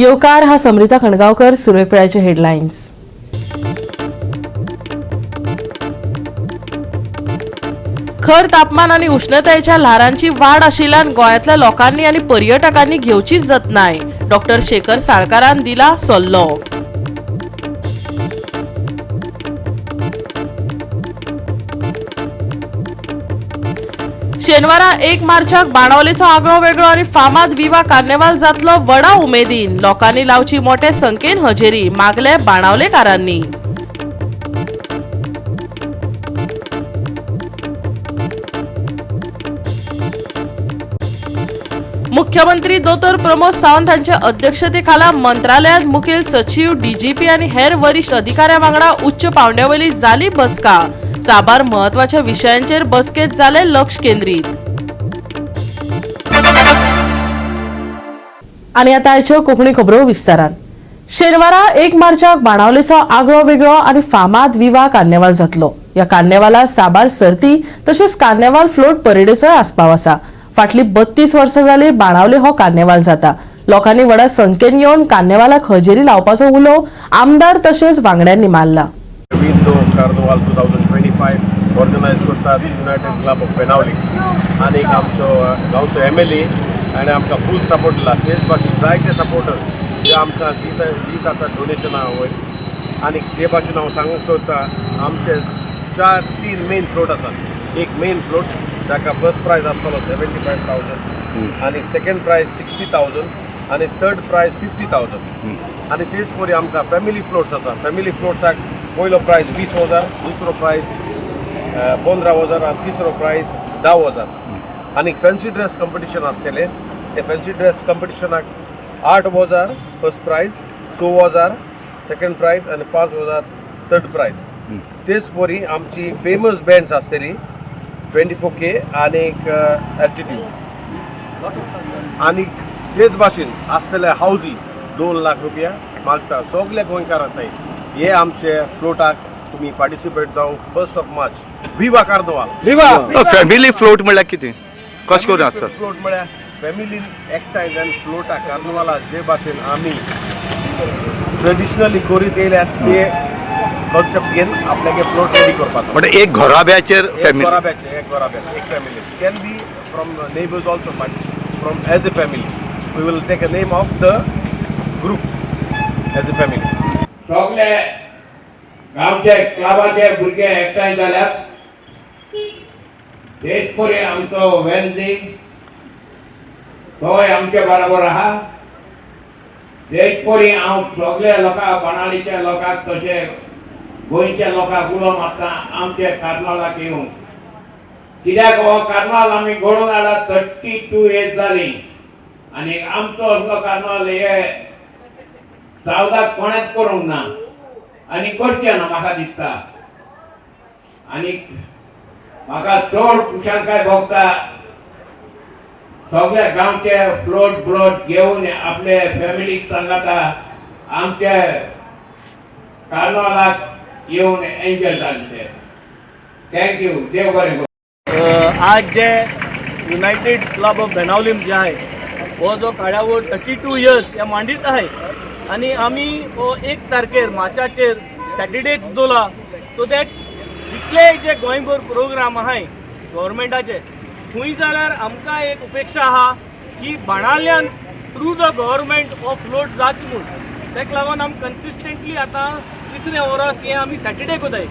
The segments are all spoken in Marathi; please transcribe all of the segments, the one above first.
येवकार हा समृता खणगावकर. सुरवेक वेळाचे हेडलाईन्स. खर तापमान आणि उष्णतेच्या ल्हारांची वाढ आशिल्ल्यान गोंयांतल्या लोकांनी आणि पर्यटकांनी घेवचीच जतनाय. डॉक्टर शेखर साळकारान दिला सल्लो. शेनवारा 1 मार्चाक बाणावलेचो आगळो वेगळो आणि फामाद विवा कार्निवाल जातलो व्हडा उमेदीन. लोकांनी लावची मोठे संख्येन हजेरी, मागले बाणावलेकारांनी. मुख्यमंत्री दोतोर प्रमोद सावंत हांच्या अध्यक्षतेखाला मंत्रालयात मुखेल सचिव, डीजीपी आणि हेर वरिष्ठ अधिकाऱ्यां वांगडा उच्च पावंड्यावयली जाली बसका. साबार महत्वाच्या विशयांचेर बसकेत जाले लक्ष केंद्रीत. आणि आता आयच्यो कोंकणी खबरो विस्तारान. शेनवारा 1 मार्चाक बाणावलेचो आगळो वेगळो आणि फामाद विवा कार्निवाल जातलो. या कार्निवालात साबार सर्ती तशेंच कार्निवाल फ्लोट परेडीचो आस्पाव आसा. फाटली 32 वर्सां जाली बाणावले हो कार्निवाल जाता. लोकांनी व्हडा संख्येन येवन कार्निवालाक हजेरी लावपाचो उलो आमदार तशेंच वांगड्यांनी मारला. विंडो कार्निवाल 2025 ऑर्गनायज करतात युनायटेड क्लब ऑफ बेनावली आणि आमचो गांवचो MLA आनी आमकां फूल सपोर्ट दिला. तेच भाशेन जायते सपोर्टर जे आमकां दीत आसा डोनेशनां वयर आनी ते भाशेन हांव सांगूंक सोदता आमचे 3 मेन फ्लोट आसात. एक मेन फ्लोट ताका फर्स्ट प्रायज आसतलो 75,000 आनी सेकंड प्रायज 60,000 आनी थर्ड प्रायज 50,000 आनी तेच परी आमकां फॅमिली फ्लोट्स आसा. फॅमिली फ्लोट्साक पयलो प्रायज 20,000, दुसरो प्रायज 15,000 आनी तिसरो प्रायज 10,000 आनी फॅन्सी ड्रेस कॉम्पिटिशन आसतलें. ते फॅन्सी ड्रेस कॉम्पिटिशनाक 8,000 फर्स्ट प्रायज, 6,000 सेकंड प्रायज आनी 5,000 थर्ड प्रायज. तेच परी आमची फेमस बँड्स आसतली 24K आनी एल्टिट्यूड आनी तेच भाशेन आसतले हावजी 2 लाख रुपया मागता सगल्या गोंयकारांक. हे आमचे फ्लोटाक तुम्ही पार्टिसिपेट जावं 1 मार्च विवा कार्निवाल. विवा फॅमिली फ्लोट म्हळ्यार कितें कशें करून आसता? फ्लोट म्हळ्यार फॅमिलीन एकठांय जावन फ्लोटा कार्निवाला जे भाशेन आमी ट्रेडिशनली करीत येयल्यात ते कॉन्सेप्ट घेवन आपल्यागे फ्लोट रेडी करपाचो. म्हणजे एक घराब्याचेर फॅमिली एक family can be from neighbours also but from as a family we will take a name of the group as a family. सगळे गांवचे क्लबाचे भुरगे एकठांय जाल्यात. तेच परी आमचो वेल्दी तोय आमचे बरोबर आहा. तेच परी हांव सगळ्या लोकांक बाणावलीच्या लोकांक तशें गोंयच्या लोकांक उलो मारता आमचे कार्निवालाक येवन. कित्याक हो कार्निवाल आमी घडोवन हाडला 32 years जाली आनी आमचो असलो कार्निवाल हे सावदाक कोणेच करूंक ना आनी करचें ना म्हाका दिसता. आनी म्हाका चड खुशालकाय भोगता सगळे गांवचे फ्लोट घेवन आपले फॅमिलीक सांगाता आमचे कार्निवालाक येवन एन्जॉय जाले. थँक्यू. देव बरें करूं. आज जे युनायटेड क्लब ऑफ बेनावलीम जे आहे हो जो कार्यावळ 32 years या मांडीत आहे आणि आम्ही हो 1 तारखेर मार्चाचेर सॅटर्डेच दवरला सो दॅट जितले जे गोंयभर प्रोग्राम आहाय गव्हर्मेंटाचे थंय जाल्यार आमकां एक अपेक्षा आहा की बाणावल्यान थ्रू द गव्हर्मेंट हो फ्लोट जाच म्हूण. ताका लागून आमी कन्सिस्टंटली आतां 3 वर्स हे आमी सॅटर्डे कोताय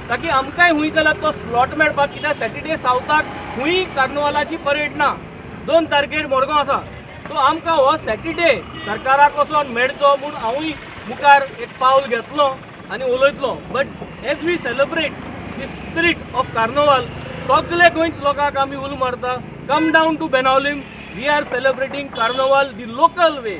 ताकी आमकांय हुंय जाल्यार तो स्लॉट मेळपाक. कित्याक सॅटर्डे सावथाक हुंय कार्निवालाची परेड ना 2 तारखेर मडगांव आसा. सो आमकां हो सॅटर्डे सरकाराक वचोन मेळचो म्हूण हांवूय मुखार एक पावल घेतलो आनी उलयतलो. But as we celebrate the spirit of carnival सगळे गोंयच लोकांक आमी उलो मारता come down to Benaulim. We are celebrating carnival the local way.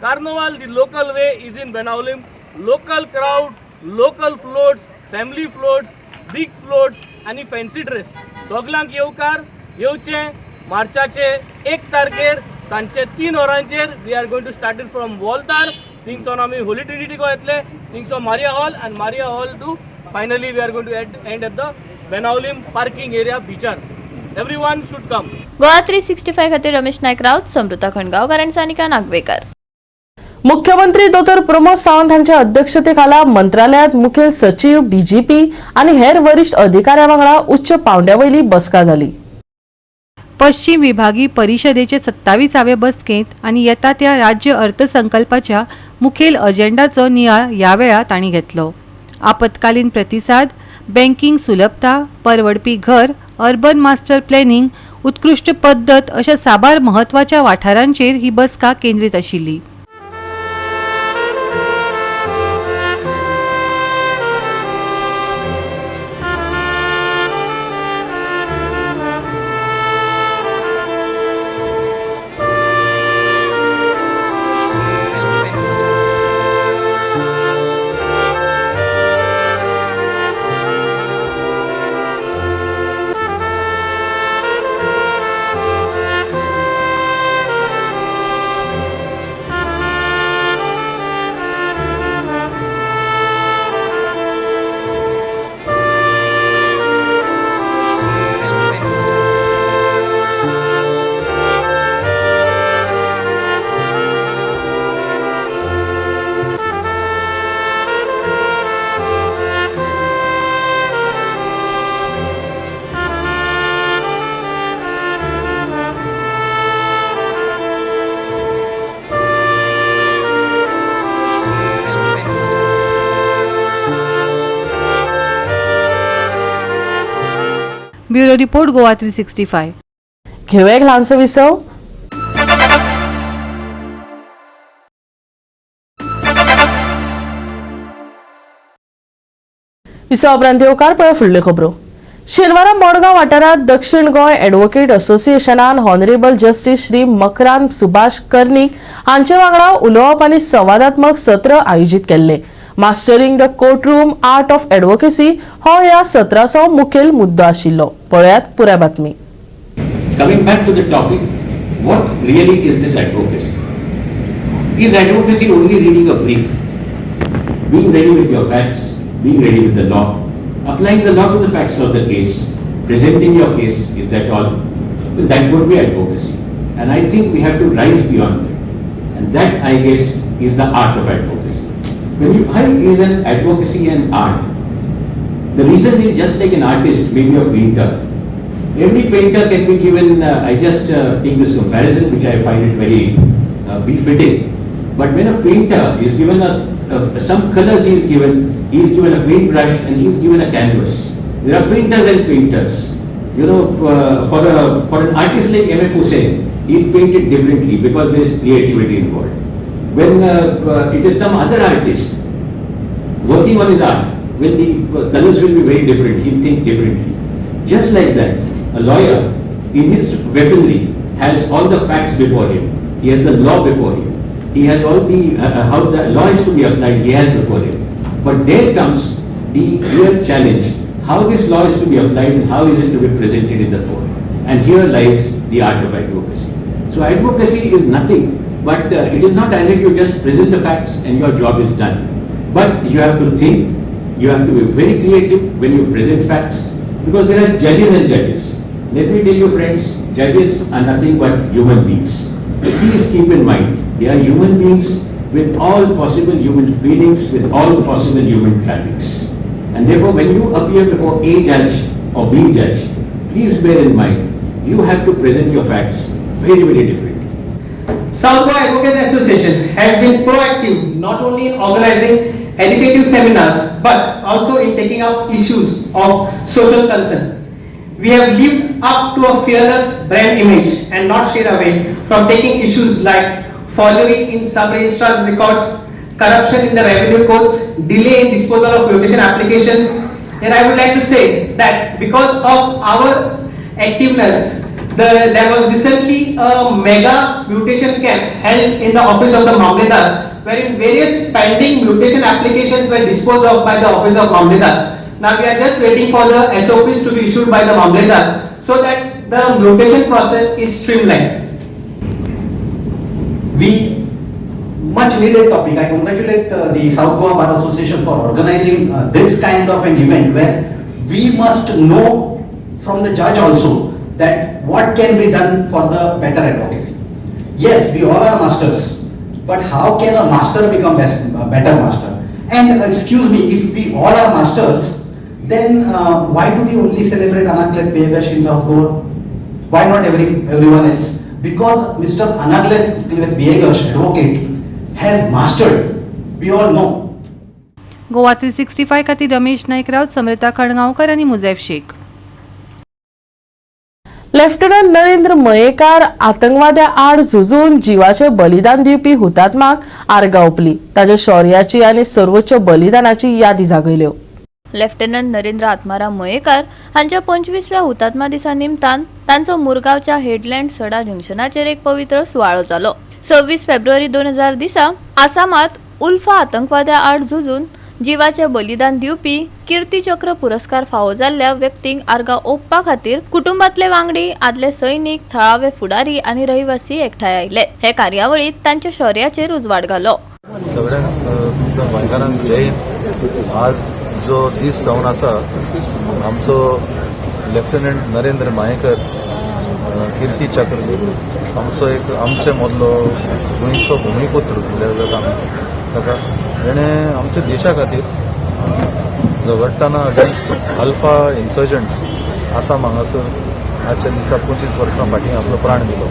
Carnival the local way is in Benaulim. Local crowd, local floats, family floats, big floats आनी फॅन्सी ड्रेस सगळ्यांक येवचे मार्चाचे 1 तारखेर सांजचे 3 वरांचेर. We are going to start it from Valtar. थिंगसोन आमी होली ट्रिनिटी को येतले. थिंगसोन Maria Hall and Maria Hall to finally we are going to end at the Benaulim parking area बीचार. Everyone should come. गोवा 365 खातीर रमेश नायक राऊत, समृता खणगावकर आनी सानिका नागवेकर. मुख्यमंत्री डॉ प्रमोद सावंत यांच्या अध्यक्षतेखाला मंत्रालयात मुखेल सचिव, डीजीपी आणि हेर वरिष्ठ अधिकाऱ्यां वांगडा उच्च पांवड्यावयली बसका जाली. पश्चिम विभागीय परिषदेचे 27व्या बसकेंत आनी येता त्या राज्य अर्थसंकल्पाच्या मुखेल अजेंडाचो नियाळ ह्या वेळार तांणी घेतलो. आपतकालीन प्रतिसाद, बँकिंग सुलभता, परवडपी घर, अर्बन मास्टर प्लॅनिंग, उत्कृष्ट पद्दत अशा साबार महत्वाच्या वाठारांचेर ही बसका केंद्रीत आशिल्ली. Bureau report Goa 365. घेऊया एक ल्हानसो विसव. विसव उपरांत येवकार पळय फुडल्यो खबरो. शेनवारा मडगांव वाठारांत दक्षिण गोंय एडवोकेट असोसिएशनान हॉनरेबल जस्टीस श्री मकरांद सुभाष कर्णिक हांचे वांगडा उलोवप आनी संवादात्मक सत्र आयोजीत केल्ले. Mastering the court room art of advocacy हो ह्या सत्राचो मुखेल मुद्दो आशिल्लो. पळयात पुराय बातमी. Coming back to the topic, what really is this advocacy? Is advocacy only reading a brief? Being ready with your facts, being ready with the law, applying the law to the facts of the case, presenting your case, is that all? Well, that would be advocacy. And I think we have to rise beyond that. And that, I guess, is the art of advocacy. Why is an advocacy an art? The reason is just like an artist, maybe a painter. Every painter can be given, I just take this comparison which I find it very befitting. But when a painter is given some colors he is given a paintbrush and he is given a canvas. There are painters and painters. You know, for an artist like M.F. Hussain, he painted differently because there is creativity involved. When it is some other artist working on his art, when the colors will be very different, he'll think differently. Just like that, a lawyer in his weaponry has all the facts before him. He has the law before him. He has all the how the law is to be applied. He has before him. But there comes the real challenge: how this law is to be applied and how is it to be presented in the court. And here lies the art of advocacy. So advocacy is nothing. But it is not as if you just present the facts and your job is done. But you have to think, you have to be very creative when you present facts, because there are judges and judges. Let me tell you friends, judges are nothing but human beings. So please keep in mind, they are human beings with all possible human feelings, with all possible human traffics. And therefore when you appear before a judge or B judge, please bear in mind, you have to present your facts very, very differently. South Goa Advocacy Association has been proactive not only in organizing educative seminars but also in taking up issues of social concern. We have lived up to a fearless brand image and not shied away from taking issues like forgery in sub-registrar's records, corruption in the revenue codes, delay in disposal of mutation applications. And I would like to say that because of our activeness, there was recently a mega mutation camp held in the office of the Mamledar, wherein various pending mutation applications were disposed of by the office of Mamledar. Now we are just waiting for the SOPs to be issued by the Mamledar so that the mutation process is streamlined. We much needed topic. I congratulate the South Goa Bar Association for organizing this kind of an event where we must know from the judge also that what can be done for the better advocacy. Yes, we all are masters, but how can a master become better master? And excuse me, if we all are masters, then why do we only celebrate Anaklet Begash in South Goa? Why not everyone else? Because Mr. Anaklet Begash, advocate, has mastered. We all know. Goa 365 खातीर रमेश नाईक राऊत, समृता खडगांवकर आणि मुझैफ शेख. लेफ्टनंट नरेंद्र मयेकार आतंकवाद्या आड झुजून जीवाचे बलिदान दिवपी हुतात्माक आर्गां ओंपली. ताच्या शौर्याची आनी सर्वोच्च बलिदानाची यादी जागयल्यो. लेफ्टनंट नरेंद्र आत्माराम मयेकार हांच्या 25व्या हुतात्मा दिसा निमतान तांचो मुरगांवच्या हेडलँड सडा जंक्शनाचेर एक पवित्र सुवाळो जालो. 26 फेब्रुवारी 2000 दिसा आसामात उल्फा आतंकवाद्या आड झुजून जीवाचे बलिदान दिवपी कीर्ती चक्र पुरस्कार फावो जाल्ल्या व्यक्तींक आर्गां ओंपपा खातीर कुटुंबातले वांगडी, आदले सैनीक, थळावे फुडारी आनी रहिवासी एकठांय आयले. हे कार्यावळीत तांच्या शौर्याचेर उजवाड घालो. सगळ्यांक गोंयकारांक जय हिंद. आज जो दीस जावन आसा, आमचो लेफ्टनंट नरेंद्र मयेकर कीर्ती चक्र आमचो एक आमचे मदलो गोंयचो भुमिपुत्र म्हणल्यार जाता ताका तेणें आमच्या देशा खातीर झगडटाना अगेन्स्ट अल्फा इन्सर्जंट्स आसाम हांगासर आजच्या दिसा 25 वर्सां फाटीं आपलो प्राण दिलो.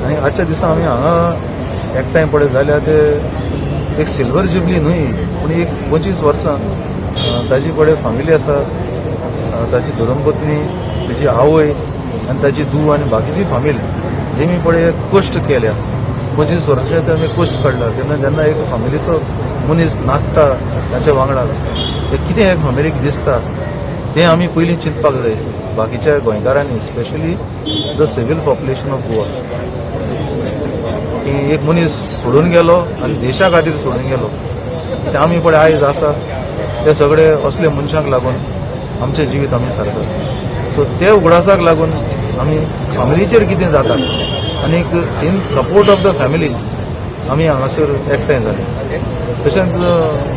आनी आजच्या दिसा आमी हांगा एकठांय पळय जाल्यार ते एक सिल्वर जुबली न्हय, पूण एक 25 वर्सां ताजी पळय फॅमिली आसा, ताची धर्मपत्नी, ताची आवय आनी ताची धूव आनी बाकीची फॅमिली जेमी पळय कश्ट केल्या. 25 वर्सांचे आमी कश्ट काडला. तेन्ना जेन्ना एक फॅमिलीचो मनीस नाचता ताच्या वांगडा ते कितें एक फॅमिलीक दिसता तें आमी पयलीं चिंतपाक जाय. बाकीच्या गोंयकारांनी specially the civil population of Goa, की एक मनीस सोडून गेलो आनी देशा खातीर सोडून गेलो. ते आमी पळय आयज आसा ते सगळे असले मनशांक लागून आमचें जिवीत आमी सारतात. सो ते उगडासाक लागून आमी फॅमिलीचेर कितें जाता आनीक in support of the family आमी हांगासर एकठांय जाले. तशेंच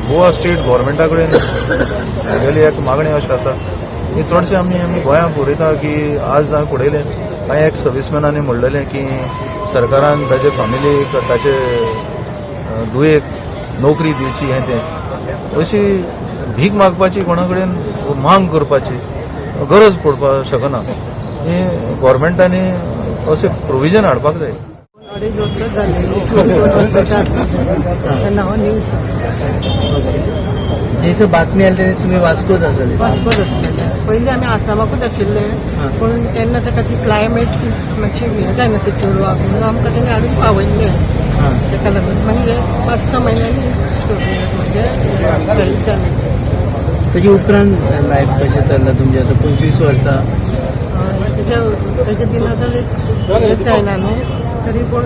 गोवा स्टेट गव्हर्मेंटा कडेन गेली एक मागणी अशी आसा की चडशे आमी गोंयांत पळयता की आज हांवें पळयलें कांय एक सर्वीसमॅनांनी म्हणलेलें की सरकारान ताचे फॅमिलीक ताचे धुवेक नोकरी दिवची हें तें अशी भीक मागपाची कोणा कडेन मांग करपाची गरज पडपाक शकना. ही गव्हर्मेंटांनी अशें प्रोविजन हाडपाक जाय. जैसे बातमी आली तेन्ना तुमी वास्कोच आसले. वास्कोच आसलेले. पयलीं आमी आसामाकूच आशिल्ले, पूण तेन्ना ताका ती क्लायमेट मातशी हें जायना ते चेडवाक, म्हणून आमकां तेणी हाडून पावयल्ले. ताका लागून मागीर 5-6 म्हयन्यांनी म्हणजे हेल्थ जालें. ताजे उपरांत लायफ कशें चल्लां तुमचें? आतां 25 वर्सां तेजे बिना जाल्यार हेंच जायना न्हू, तरी पूण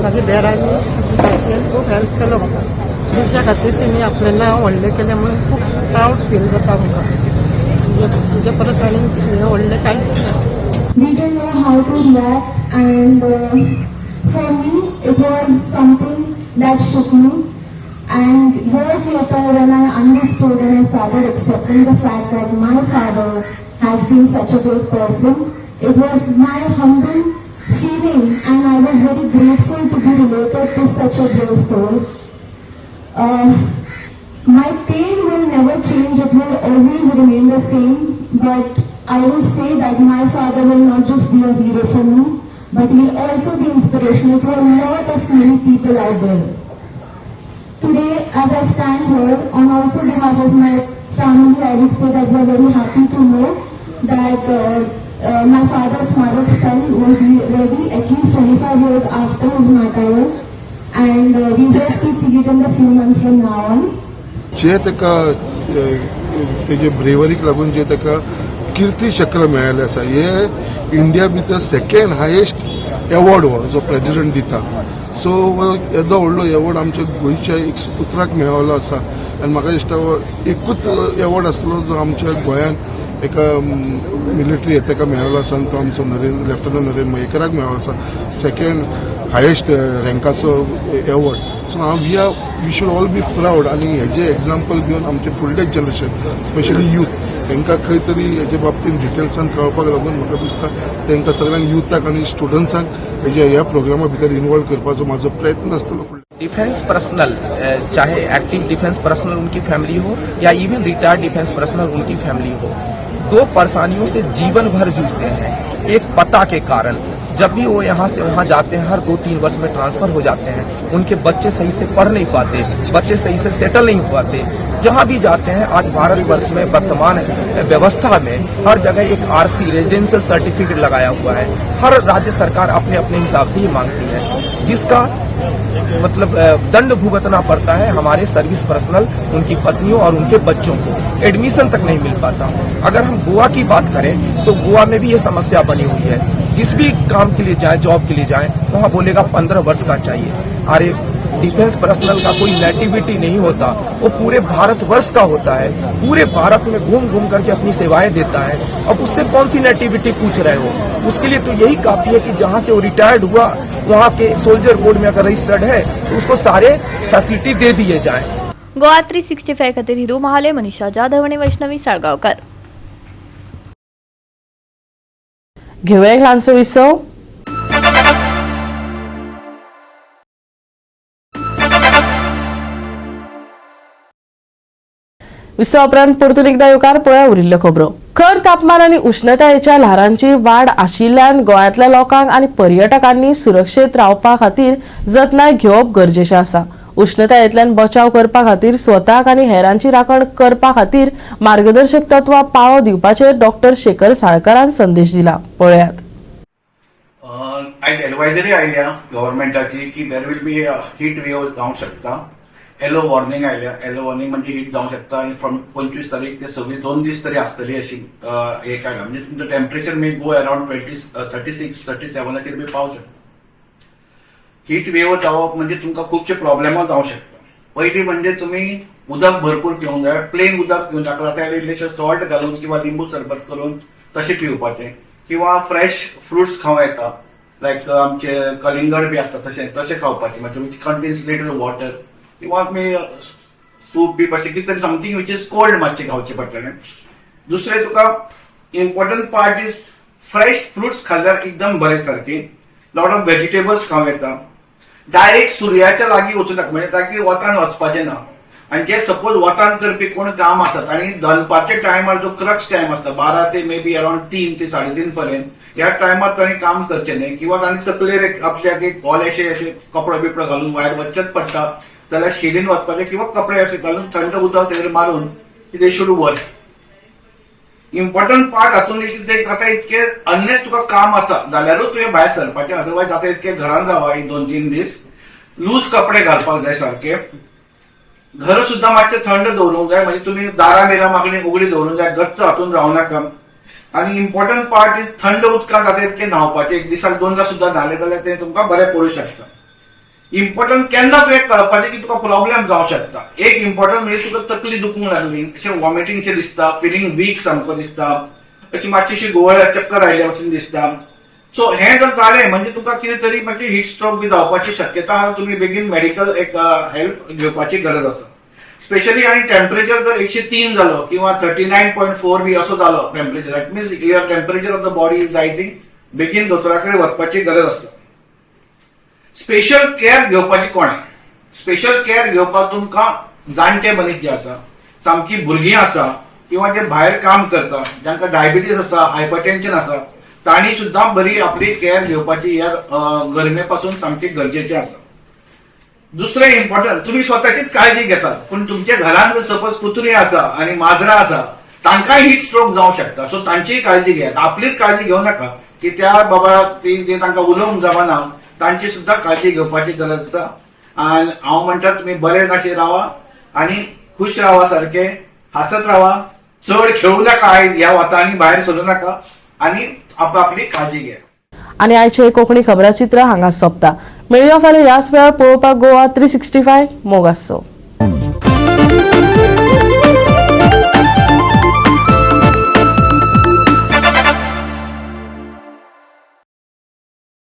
मागीर देरांनी सोसायटीन खूब हेल्प केलो म्हाका. देशा खातीर तेणी आपलें नांव व्हडलें केलें म्हणून खूब प्रावड फील जाता म्हाका. तुजे परस आनीक हें व्हडलें कांयच ना. We didn't know how to react, and for me it was something that shook me. And years later, when I understood and I started accepting the fact that my father has been such a great person, it was my humble feeling, and I was very grateful to be related to such a brave soul. My pain will never change, it will always remain the same, but I will say that my father will not just be a hero for me, but he will also be inspirational to a lot of many people out there. Today, as I stand here, on also behalf of my family, I would say that we are very happy to know that my father's Smarak stele will be ready at least 25 years after his martyrdom, and we hope to see it in the few months from now on. जे ताका तेजे ब्रेवरीक लागून जे ताका कीर्ती चक्र मेळ्ळें आसा, हे इंडिया भितर सेकंड हायेस्ट एवॉर्ड हो जो प्रेसिडेंट दिता. सो येदो व्हडलो एवॉर्ड आमच्या गोंयच्या एक पुत्राक मेळ्ळो आसा. आनी म्हाका दिसता एकूच एवॉर्ड आसलो जो आमच्या गोंयांत एका मिलिटरी ताका मेळ्ळो आसा, आनी तो आमचो लेफ्टनंट नरेंद्र मयेकाराक मेळ्ळो आसा, सेकंड हायेस्ट रँकाचो award. So we should all be proud. आनी हेजे एक्झाम्पल घेवन आमचे फुडले जनरेशन स्पेशली यूथ तांकां खंय तरी हेजे बाबतींत डिटेल्सान कळपाक लागून म्हाका दिसता तांकां सगळ्यांक युथाक आनी स्टुडंट्सांक ह्या प्रोग्रामा भितर इनवॉल्व करपाचो म्हाजो प्रयत्न आसतलो. डिफेंस पर्सनल, चाहे एक्टिव डिफेंस पर्सनल उनकी फैमिली हो या इवन रिटायर्ड डिफेंस पर्सनल उनकी फैमिली हो, दो परेशानियों से जीवन भर जूझते हैं। एक पता के कारण, जब भी वो यहाँ से वहाँ जाते हैं हर 2-3 वर्ष में ट्रांसफर हो जाते हैं, उनके बच्चे सही से पढ़ नहीं पाते, बच्चे सही से सेटल नहीं हो पाते। जहाँ भी जाते हैं आज भारतवर्ष में वर्तमान व्यवस्था में हर जगह एक RC रेजिडेंशियल सर्टिफिकेट लगाया हुआ है। हर राज्य सरकार अपने अपने हिसाब से ये मांगती है, जिसका मतलब दंड भुगतना पड़ता है हमारे सर्विस पर्सनल, उनकी पत्नियों और उनके बच्चों को। एडमिशन तक नहीं मिल पाता। अगर हम गोवा की बात करें तो गोवा में भी ये समस्या बनी हुई है। जिस भी काम के लिए जाए, जॉब के लिए जाए, वहाँ बोलेगा 15 वर्ष का चाहिए। अरे डिफेंस पर्सनल का कोई नेटिविटी नहीं होता, वो पूरे भारतवर्ष का होता है, पूरे भारत में घूम घूम करके अपनी सेवाएं देता है। अब उससे कौन सी नेटिविटी पूछ रहे हो? उसके लिए तो यही काफी है कि जहाँ से वो रिटायर्ड हुआ वहाँ के सोल्जर बोर्ड में अगर रजिस्टर्ड है तो उसको सारे फैसिलिटी दे दिए जाए। गोवा 365 खातीर हिरू महाले, मनीषा जाधव आणि वैष्णवी साळगावकर। घेऊया एक ल्हानसो विसव। विसव उपरांत परतून एकदा येवकार पळया उरिल्ल्यो खबरो। खर तापमान आणि उष्णतायेच्या ल्हारांची वाड आशिल्ल्यान गोंयांतल्या लोकांक आणि पर्यटकांनी सुरक्षीत रावपा खातीर जतनाय घेवप गरजेचें आसा। उष्णतायेंतल्यान बचाव करपा खातीर स्वताक आणि हेरांची राखण करपा खातीर मार्गदर्शक तत्वां पाळो दिवपाचेर डॉक्टर शेखर साळकारान संदेश दिला। पळयात। आज एडवायझरी आयल्या गव्हर्नमेंटाची की there will be heat wave जावंक शकता। येलो वॉर्निंग आयल्या। येलो वॉर्निंग म्हणजे हीट जावंक शकता आनी फ्रॉम 25 तारीख ते 26 2 दीस तरी आसतली अशी हे काय म्हणजे तुमचं टेम्परेचर मे गो अराउंड 36-37 बी पावू शकता। हीट वेव जावप म्हणजे तुमकां खूपशे प्रॉब्लेम जावंक शकता। पहिली म्हणजे तुम्ही उदक भरपूर पिवंक जाय, प्लेन उदक पिवंक जाय, ताका इल्लेशें सॉल्ट घालून किंवा लिंबू सरबत करून तशें पिवपाचें, किंवा फ्रेश फ्रुट्स खावं येता, लायक आमचे कलिंगड बी आसता तशें खावपाचें, म्हणजे विच कंटेन्स लिटल वॉटर, किंवा तुम्ही सूप बी अशें कितें तरी समथींग विच इज कोल्ड मातशें खावचें पडटलें। दुसरें तुका important part is fresh fruits खाल्ल्यार एकदम बरें सारकें। लॉट ऑफ व्हेजिटेबल्स खावं येता। डायरेक्ट सुर्याच्या लागीं वचूं नाका, म्हणजे ताकी वतान वचपाचें ना। आनी जे सपोज वतान करपी कोण काम आसत आनी दनपारच्या टायमार जो क्रक्स टायम आसता 12 ते मे बी अराउंड 3 ते 3:30 पर्यंत, ह्या टायमार तांणी काम करचें न्ही, किंवा तांणी तकलेर आपल्याक एक ओलेशे अशे कपडे बिपडे घालून भायर वचचेंच पडटा जाल्यार शेडीन वचपाचें, किंवा कपडे अशे घालून थंड उदक तेजेर मारून they should work. Important part हातून आतां इतके अनलेस तुका काम आसा जाल्यारूच तुवें भायर सरपाचें, अदरवायज आतां इतके घरान रावा 2-3 दीस, लूज कपडे घालपाक जाय सारखे। घर सुद्धा मातशें थंड दवरूंक जाय, म्हणजे तुम्ही दारां बिरां मागणी उगडी दवरूंक जाय, गच्च हातून रावं नाका। आणि इम्पॉर्टंट पार्ट इज थंड उदकांत आतां इतके न्हावपाचें, एक दिसाक 2दा सुद्धा न्हाले जाल्यार तें तुमकां बरें पडूं शकता। इम्पॉर्टंट केन्ना तुवें कळपाचें की तुका प्रॉब्लेम जावंक शकता। एक इम्पॉर्टंट म्हणजे तुका तकली दुखूंक लागली, अशें वॉमिटिंगशें दिसता, फिलिंग वीक सामको दिसता, अशी मातशीशी गोवळ्या चक्कर आयल्या भशेन दिसता। सो हें जर जालें म्हणजे तुका कितें तरी मातशी हीट स्ट्रोक बी जावपाची शक्यता आहा, तुम्ही बेगीन मेडिकल एक हेल्प घेवपाची गरज आसा। स्पेशली आणि टेम्परेचर जर 103 जालो किंवा 39.4 बी असो जालो temperature, that means your temperature of the body is rising, बेगीन दोतोराकडे वचपाची गरज आसता। स्पेशल केअर घेवपाची कोणें? स्पेशल केअर घेवपाक तुमकां जाणटे मनीस जे आसा, सामकी भुरगीं आसा, किंवा जे भायर काम करता, जांकां डायबिटीज आसा, हायपरटेन्शन आसा, तांणी सुद्धा बरी आपली केअर घेवपाची ह्या गरमे पासून सामकी गरजेची आसा। दुसरें इम्पॉर्टंट, तुम्ही स्वताचीच काळजी घेतात, पण तुमच्या घरान जर सपोज कुत्री आसा आणि माजरां आसा, तांकांय हीट स्ट्रोक जावंक शकता। सो तांचीय काळजी घेयात, आपलीच काळजी घेवं नाका की त्या बाबा ते तांकां उलोवंक जमना, तांची सुद्धा काळजी घेवपाची गरज आसा। आनी हांव म्हणटा तुमी बरे नाशे रावा आनी खुश रावा, सारखे हासत रावा, चड खेळू नाका, आयज ह्या वतांनी भायर सरू नाका आनी आपली काळजी घ्या। आणि आयचे कोंकणी खबराचित्र हांगा सोंपता। मेळया फाल्यां ह्याच वेळार पळोवपाक गोवा 365 मोग आसचो।